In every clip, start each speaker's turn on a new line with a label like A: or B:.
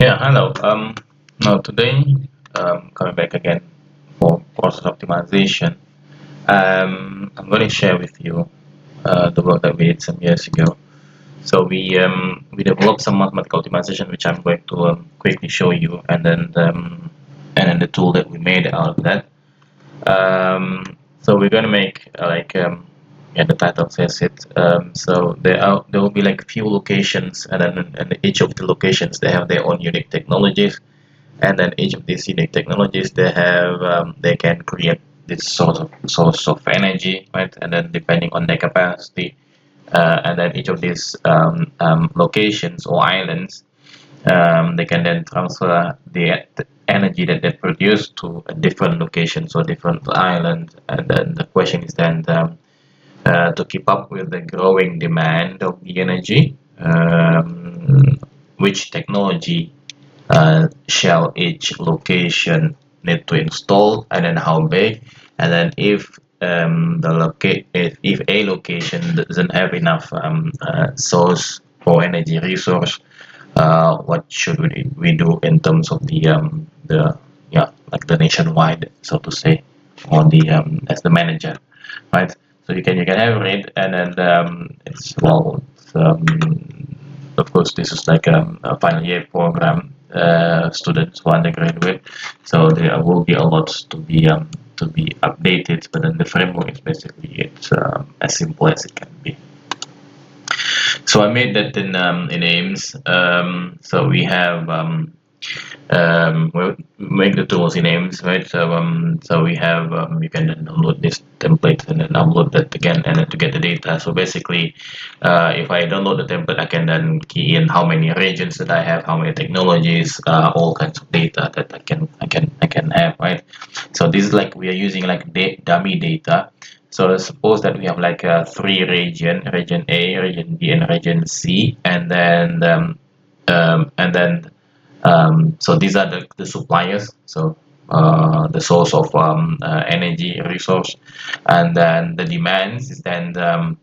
A: Yeah, hello. Now today, coming back again for process optimization. I'm going to share with you the work that we did some years ago. So we developed some mathematical optimization, which I'm going to quickly show you, and then the tool that we made out of that. So we're going to make yeah, the title says it. So there will be like a few locations, and each of the locations they have their own unique technologies, and then each of these unique technologies they can create this source of energy, right? And then depending on their capacity, and then each of these locations or islands, they can then transfer the energy that they produce to a different locations or different island. And then the question is then to keep up with the growing demand of the energy, which technology shall each location need to install, and then how big, and then if a location doesn't have enough source or energy resource, what should we do in terms of the yeah, like the nationwide, so to say, or the as the manager, right? So you can have it, and then it's well, of course, this is like a final year program, students who undergraduate, so there will be a lot to be updated. But then the framework is basically it's as simple as it can be. So I made that in AIMMS. So we have we make the tools in AIMMS, right? So we have you can then download this template and then upload that again, and then to get the data. So basically, if I download the template, I can then key in how many regions that I have, how many technologies, all kinds of data that I can have, right? So this is like we are using like dummy data. So suppose that we have like three region A, region B, and region C, and then so these are the suppliers. So the source of energy resource, and then the demands is then the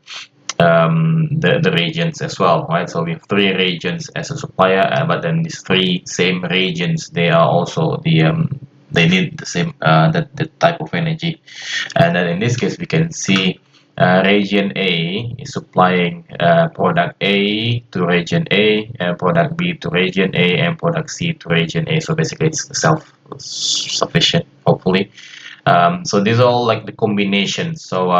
A: regions as well, right? So we have three regions as a supplier, but then these three same regions, they are also they need the same the type of energy. And then in this case we can see region A is supplying product A to region A, and product B to region A, and product C to region A. So basically it's self-sufficient, hopefully. So these are all like the combinations. So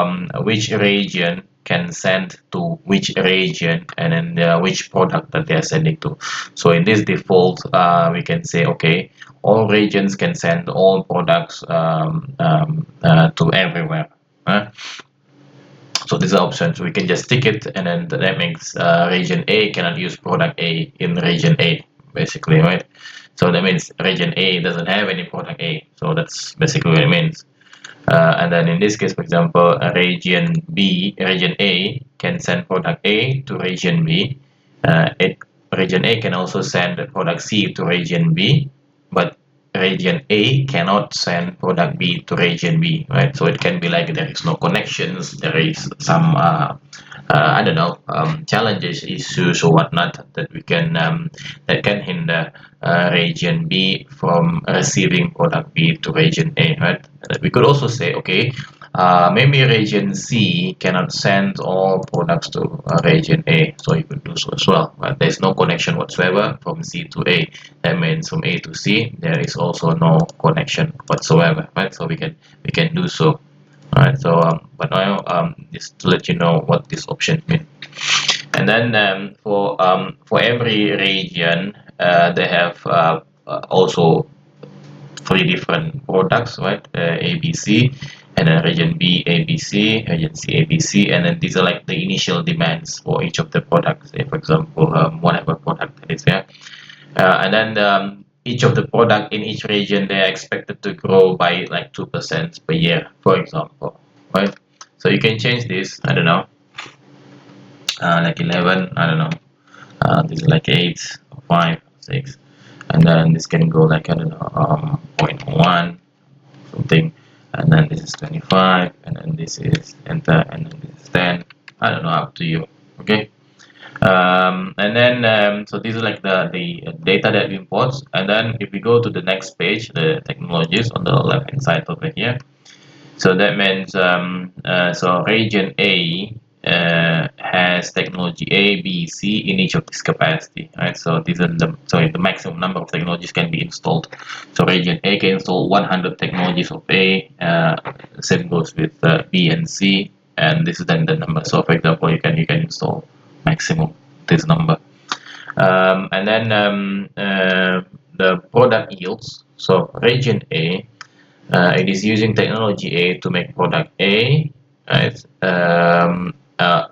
A: which region can send to which region, and then which product that they are sending to. So in this default, we can say, okay, all regions can send all products to everywhere. So these are options. We can just tick it, and then that makes region A cannot use product A in region A, basically, right? So that means region A doesn't have any product A. So that's basically what it means. And then in this case, for example, region A can send product A to region B. Region A can also send product C to region B, but region A cannot send product B to region B, right? So it can be like there is no connections, there is some I don't know, challenges, issues, or whatnot that can hinder region B from receiving product B to region A, right? We could also say, okay, maybe region C cannot send all products to region A, so you could do so as well. But there's no connection whatsoever from C to A. That means from A to C, there is also no connection whatsoever, right? So we can do so. Alright, so but now just to let you know what this option means. And then for every region, they have also three different products, right? ABC, and then region B ABC, region C ABC, and then these are like the initial demands for each of the products. Say, for example, whatever product that is there, and then each of the product in each region they are expected to grow by like 2% per year, for example, right? So you can change this. I don't know, like 11. I don't know. This is like 8, 5, 6, and then this can go like I don't know, 0.1 something, and then this is 25, and then this is enter, and then this is 10. I don't know, up to you. Okay. And then so these are like the data that we import. And then if we go to the next page, the technologies on the left hand side over here. So that means so region A has technology A, B, C in each of this capacity, right? So these are the maximum number of technologies can be installed. So region A can install 100 technologies of A. Same goes with B and C, and this is then the number. So for example, you can install maximum this number. And then the product yields. So region A, it is using technology A to make product A, right?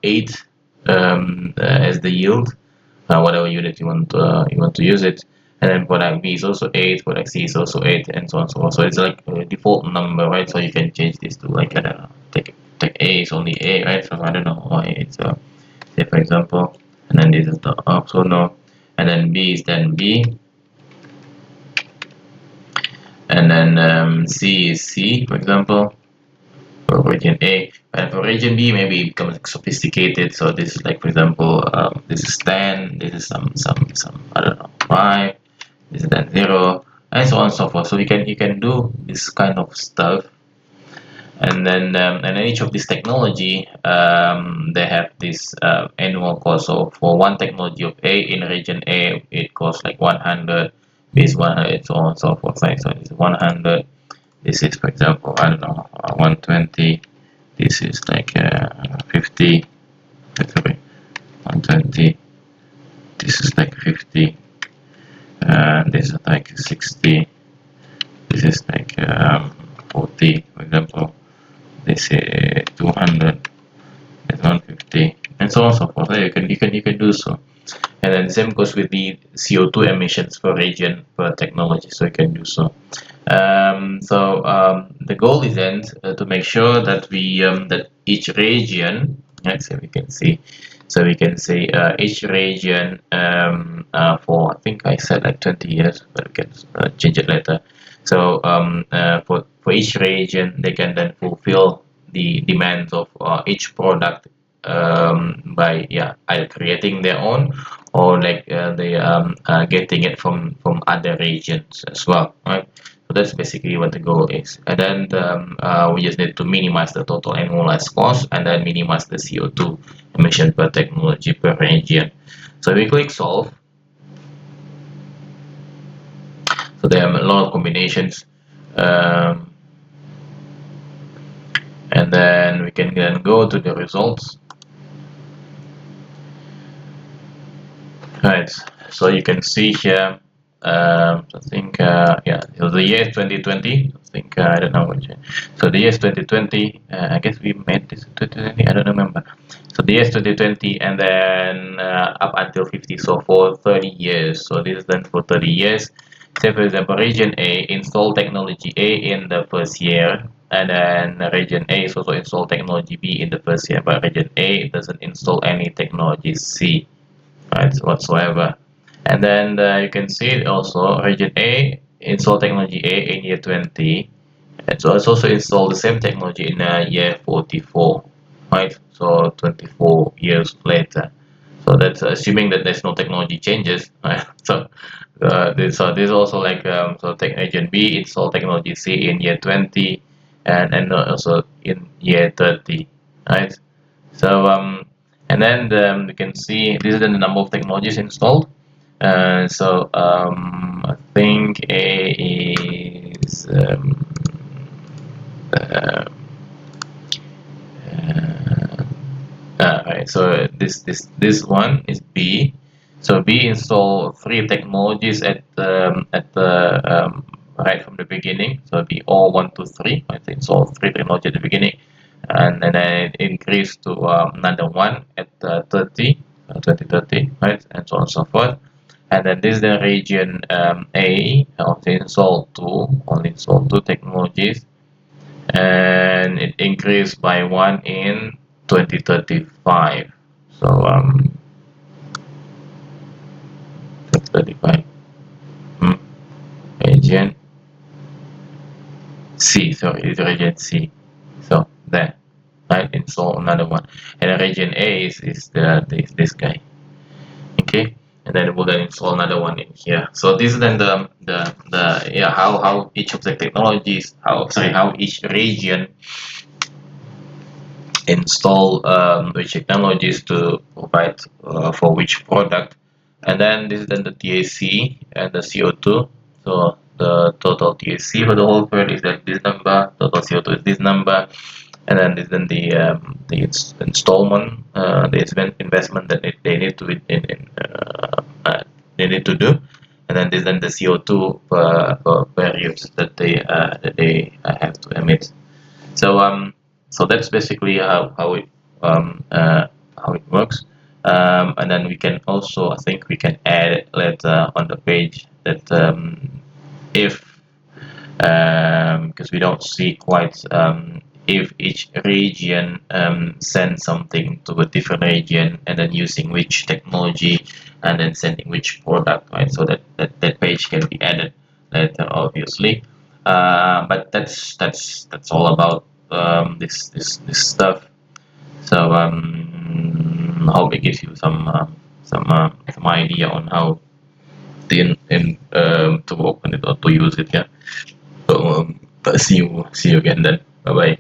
A: 8 as the yield, whatever unit you want to use it. And then product B is also 8, product C is also 8, and so on and so forth. So it's like a default number, right? So you can change this to like, I don't know, take A is only A, right? So I don't know why it's say for example, and then this is the also no, and then B is then B, and then C is C, for example, for region A. And for region B, maybe it becomes sophisticated. So this is like, for example, this is 10, this is some I don't know 5, this is then 0, and so on and so forth. So you can do this kind of stuff. And then each of this technology, they have this annual cost. So for one technology of A in region A, it costs like 100, this 100, so on and so forth. Right? So it's 100. This is, for example, I don't know, 120. This is like 50. Sorry, 120. This is like 50. This is like 60. This is like 40, for example. This is 200. That's 150, and so on and so forth. You can do so. And then same goes with the CO2 emissions per region per technology. So you can do so. The goal is then to make sure that we that each region, right, so we can see, so we can say each region for, I think I said like 20 years, but we can change it later. So for each region, they can then fulfill the demands of each product by, yeah, either creating their own, or like they getting it from other regions as well, right? So that's basically what the goal is. And then we just need to minimize the total annualized cost, and then minimize the CO2 emission per technology per region. So we click solve. So there are a lot of combinations, um, and then we can then go to the results. Right, so you can see here, I think, yeah, so the year is 2020. I think, I don't know which. So the year is 2020. I guess we made this in 2020. I don't remember. So the year is 2020, and then up until 50. So for 30 years. So this is then for 30 years. Say for example, region A install technology A in the first year, and then region A is also install technology B in the first year, but region A doesn't install any technology C, right, whatsoever. And then you can see it also, region A install technology A in year 20, and so it's also installed the same technology in year 44, right? So 24 years later. So that's assuming that there's no technology changes, right? So this also like, so tech region B install technology C in year 20, and also in year 30, right? So and then we can see this is the number of technologies installed. I think A is uh, right. So this one is B. So B install 3 technologies at the right from the beginning. So be all 1 to 3. I think so 3 technology at the beginning, and then it increased to another one at 30, 2030, right, and so on and so forth. And then this is the region A, only install 2 technologies, and it increased by 1 in 2035. So 35, hmm, region C, so it's region C. So there, right, install another one. And the region A is this guy. and then we're gonna install another one in here. So this is then the yeah, how each of the technologies, how each region install which technologies to provide for which product. And then this is then the TAC and the CO2. So the total TAC for the whole period is like this number, total CO2 is this number, and then this then the installment, the investment that they need to they need to do, and then this then the CO2 per use that they have to emit. So so that's basically how it works. And then we can also, I think we can add later on the page that if because we don't see quite if each region sends something to a different region and then using which technology and then sending which product, right? So that page can be added later, obviously. But that's all about this stuff. So hope it gives you some idea on how to open it or to use it. Yeah. So see you again then. Bye bye.